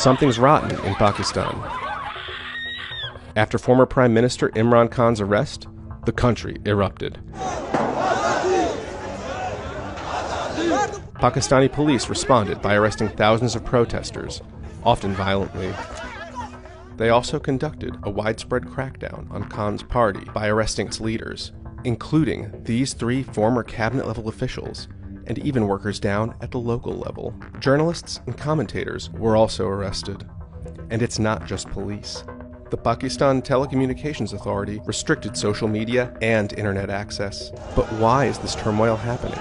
Something's rotten in Pakistan. After former Prime Minister Imran Khan's arrest, the country erupted. Pakistani police responded by arresting thousands of protesters, often violently. They also conducted a widespread crackdown on Khan's party by arresting its leaders, including these 3 former cabinet-level officials, and even workers down at the local level. Journalists and commentators were also arrested. And it's not just police. The Pakistan Telecommunications Authority restricted social media and internet access. But why is this turmoil happening?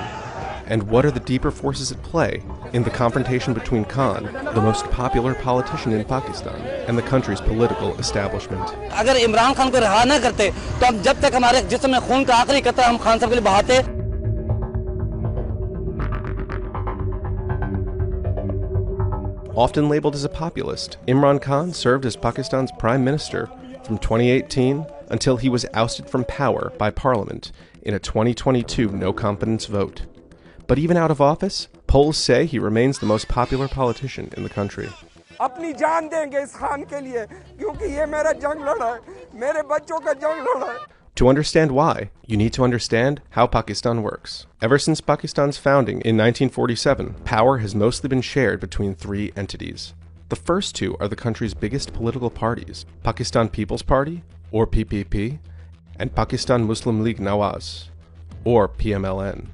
And what are the deeper forces at play in the confrontation between Khan, the most popular politician in Pakistan, and the country's political establishment? अगर इमरान खान को रिहा न करते, तो हम जब तक हमारे जिस्म में खून का आखिरी कतरा हम खान साहब के लिए बहाते। Often labeled as a populist, Imran Khan served as Pakistan's prime minister from 2018 until he was ousted from power by parliament in a 2022 no-confidence vote. But even out of office, polls say he remains the most popular politician in the country. अपनी जान देंगे इस खान के लिए क्योंकि ये मेरा जंग लड़ा है, मेरे बच्चों का जंग लड़ा है। To understand why, you need to understand how Pakistan works. Ever since Pakistan's founding in 1947, power has mostly been shared between 3 entities. The first 2 are the country's biggest political parties, Pakistan People's Party, or PPP, and Pakistan Muslim League Nawaz, or PMLN.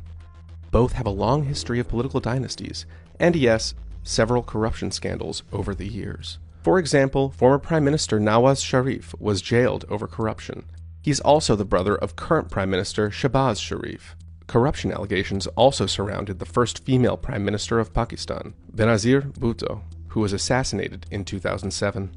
Both have a long history of political dynasties, and yes, several corruption scandals over the years. For example, former Prime Minister Nawaz Sharif was jailed over corruption. He's also the brother of current Prime Minister Shehbaz Sharif. Corruption allegations also surrounded the first female Prime Minister of Pakistan, Benazir Bhutto, who was assassinated in 2007.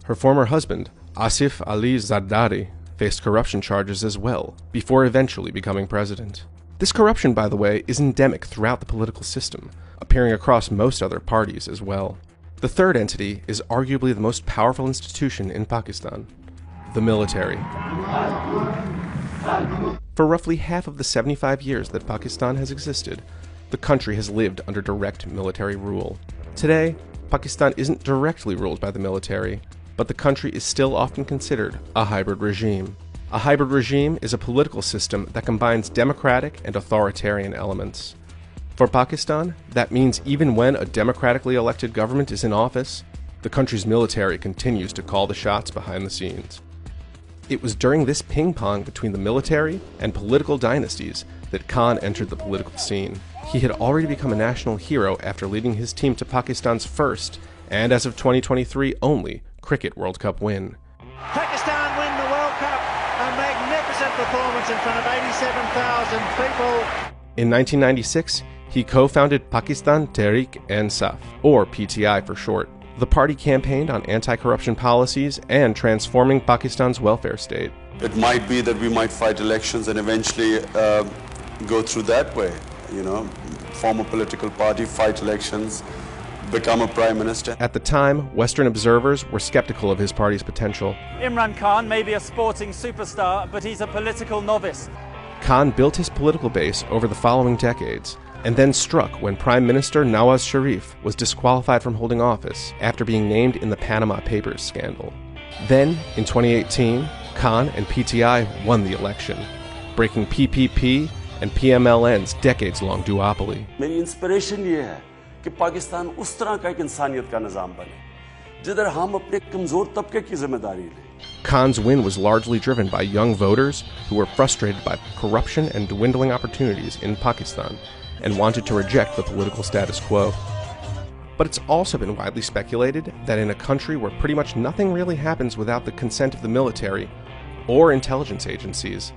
Her former husband, Asif Ali Zardari, faced corruption charges as well, before eventually becoming president. This corruption, by the way, is endemic throughout the political system, appearing across most other parties as well. The third entity is arguably the most powerful institution in Pakistan, the military. For roughly half of the 75 years that Pakistan has existed, the country has lived under direct military rule. Today, Pakistan isn't directly ruled by the military, but the country is still often considered a hybrid regime. A hybrid regime is a political system that combines democratic and authoritarian elements. For Pakistan, that means even when a democratically elected government is in office, the country's military continues to call the shots behind the scenes. It was during this ping-pong between the military and political dynasties that Khan entered the political scene. He had already become a national hero after leading his team to Pakistan's first, and as of 2023 only, Cricket World Cup win. Pakistan win the World Cup, a magnificent performance in front of 87,000 people. In 1996, he co-founded Pakistan Tehreek-e-Insaf, or PTI for short. The party campaigned on anti-corruption policies and transforming Pakistan's welfare state. It might be that we might fight elections and eventually go through that way, form a political party, fight elections, become a prime minister. At the time, Western observers were skeptical of his party's potential. Imran Khan may be a sporting superstar, but he's a political novice. Khan built his political base over the following decades, and then struck when Prime Minister Nawaz Sharif was disqualified from holding office after being named in the Panama Papers scandal. Then, in 2018, Khan and PTI won the election, breaking PPP and PMLN's decades-long duopoly. मेरी inspiration ये है कि पाकिस्तान उस तरह का एक इंसानियत का निज़ाम बने जिधर हम अपने कमजोर तबके की जिम्मेदारी लें. Khan's win was largely driven by young voters who were frustrated by corruption and dwindling opportunities in Pakistan and wanted to reject the political status quo. But it's also been widely speculated that in a country where pretty much nothing really happens without the consent of the military or intelligence agencies,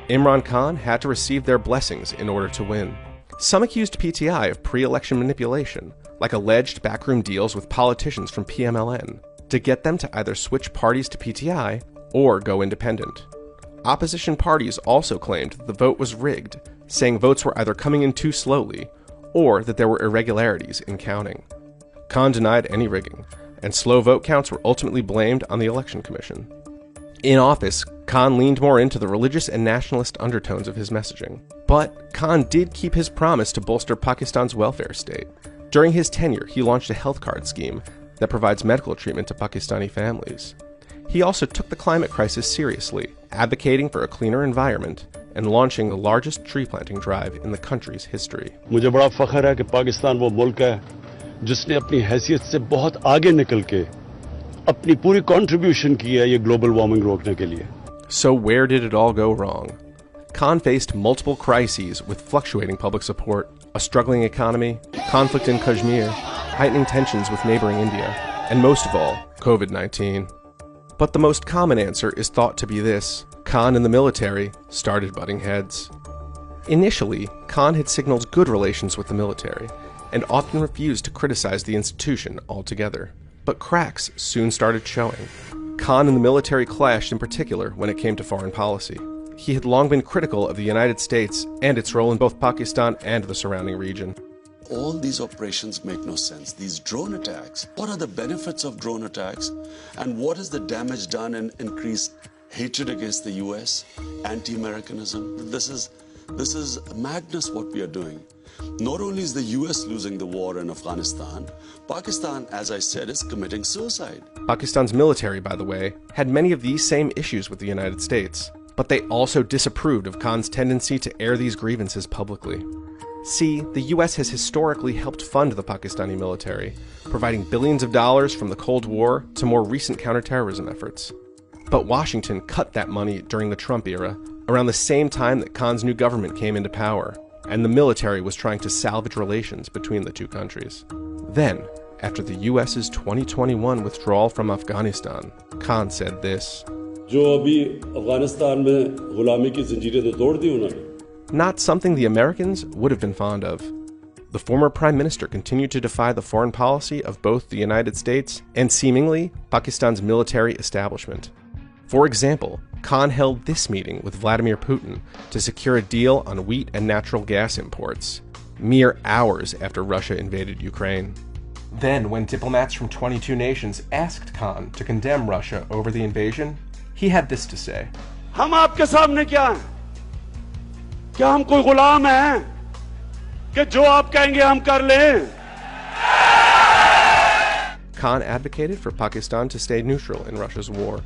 Imran Khan had to receive their blessings in order to win. Some accused PTI of pre-election manipulation, like alleged backroom deals with politicians from PMLN, to get them to either switch parties to PTI or go independent. Opposition parties also claimed the vote was rigged, saying votes were either coming in too slowly or that there were irregularities in counting. Khan denied any rigging, and slow vote counts were ultimately blamed on the Election Commission. In office, Khan leaned more into the religious and nationalist undertones of his messaging. But Khan did keep his promise to bolster Pakistan's welfare state. During his tenure, he launched a health card scheme that provides medical treatment to Pakistani families. He also took the climate crisis seriously, advocating for a cleaner environment and launching the largest tree planting drive in the country's history. मुझे बड़ा फख्र है कि पाकिस्तान वो मुल्क है जिसने अपनी हैसियत से बहुत आगे निकल के अपनी पूरी कंट्रीब्यूशन की है ये ग्लोबल वार्मिंग रोकने के लिए. So where did it all go wrong? Khan faced multiple crises with fluctuating public support, a struggling economy, conflict in Kashmir, heightening tensions with neighboring India, and most of all, COVID-19. But the most common answer is thought to be this: Khan and the military started butting heads. Initially, Khan had signaled good relations with the military, and often refused to criticize the institution altogether. But cracks soon started showing. Khan and the military clashed in particular when it came to foreign policy. He had long been critical of the United States and its role in both Pakistan and the surrounding region. All these operations make no sense. These drone attacks, what are the benefits of drone attacks? And what is the damage done in increased hatred against the US, anti-Americanism? This is madness what we are doing. Not only is the US losing the war in Afghanistan, Pakistan, as I said, is committing suicide. Pakistan's military, by the way, had many of these same issues with the United States, but they also disapproved of Khan's tendency to air these grievances publicly. See, the US has historically helped fund the Pakistani military, providing billions of dollars from the Cold War to more recent counterterrorism efforts. But Washington cut that money during the Trump era, around the same time that Khan's new government came into power, and the military was trying to salvage relations between the two countries. Then, after the US's 2021 withdrawal from Afghanistan, Khan said this: not something the Americans would have been fond of. The former prime minister continued to defy the foreign policy of both the United States and seemingly Pakistan's military establishment. For example, Khan held this meeting with Vladimir Putin to secure a deal on wheat and natural gas imports, mere hours after Russia invaded Ukraine. Then, when diplomats from 22 nations asked Khan to condemn Russia over the invasion, he had this to say: हम आपके सामने क्या हैं? क्या हम कोई गुलाम हैं कि जो आप कहेंगे हम कर लें? Khan advocated for Pakistan to stay neutral in Russia's war.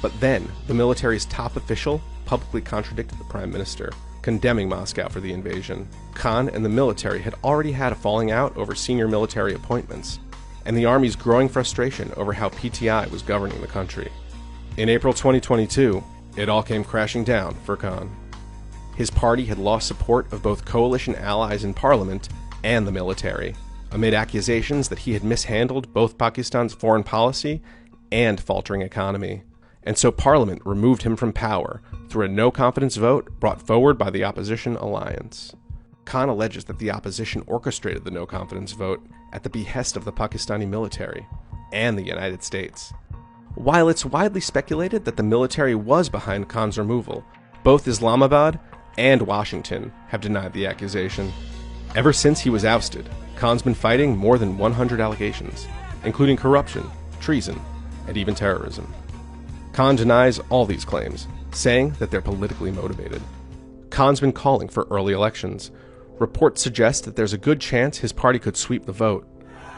But then, the military's top official publicly contradicted the prime minister, condemning Moscow for the invasion. Khan and the military had already had a falling out over senior military appointments, and the army's growing frustration over how PTI was governing the country. In April 2022, it all came crashing down for Khan. His party had lost support of both coalition allies in parliament and the military, amid accusations that he had mishandled both Pakistan's foreign policy and faltering economy. And so Parliament removed him from power through a no-confidence vote brought forward by the opposition alliance. Khan alleges that the opposition orchestrated the no-confidence vote at the behest of the Pakistani military and the United States. While it's widely speculated that the military was behind Khan's removal, both Islamabad and Washington have denied the accusation. Ever since he was ousted, Khan's been fighting more than 100 allegations, including corruption, treason, and even terrorism. Khan denies all these claims, saying that they're politically motivated. Khan's been calling for early elections. Reports suggest that there's a good chance his party could sweep the vote.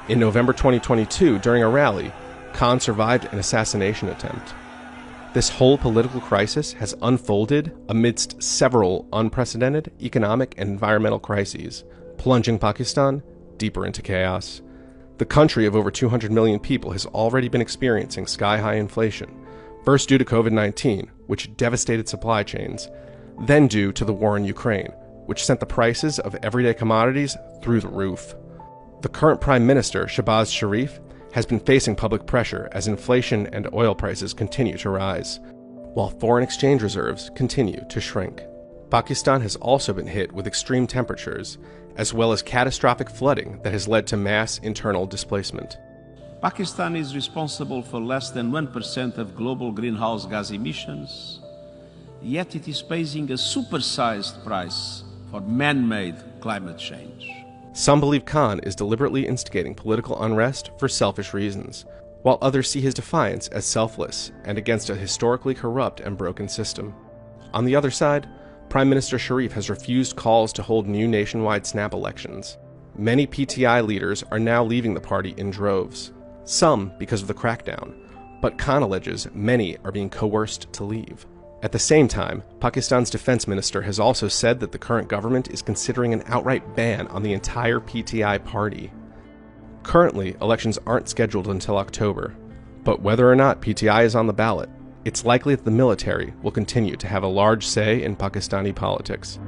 In November 2022, during a rally, Khan survived an assassination attempt. This whole political crisis has unfolded amidst several unprecedented economic and environmental crises, plunging Pakistan deeper into chaos. The country of over 200 million people has already been experiencing sky-high inflation, first due to COVID-19, which devastated supply chains, then due to the war in Ukraine, which sent the prices of everyday commodities through the roof. The current Prime Minister, Shehbaz Sharif, has been facing public pressure as inflation and oil prices continue to rise, while foreign exchange reserves continue to shrink. Pakistan has also been hit with extreme temperatures, as well as catastrophic flooding that has led to mass internal displacement. Pakistan is responsible for less than 1% of global greenhouse gas emissions, yet it is paying a supersized price for man-made climate change. Some believe Khan is deliberately instigating political unrest for selfish reasons, while others see his defiance as selfless and against a historically corrupt and broken system. On the other side, Prime Minister Sharif has refused calls to hold new nationwide snap elections. Many PTI leaders are now leaving the party in droves. some because of the crackdown, but Khan alleges many are being coerced to leave. At the same time, Pakistan's defense minister has also said that the current government is considering an outright ban on the entire PTI party. Currently, elections aren't scheduled until October, but whether or not PTI is on the ballot, it's likely that the military will continue to have a large say in Pakistani politics.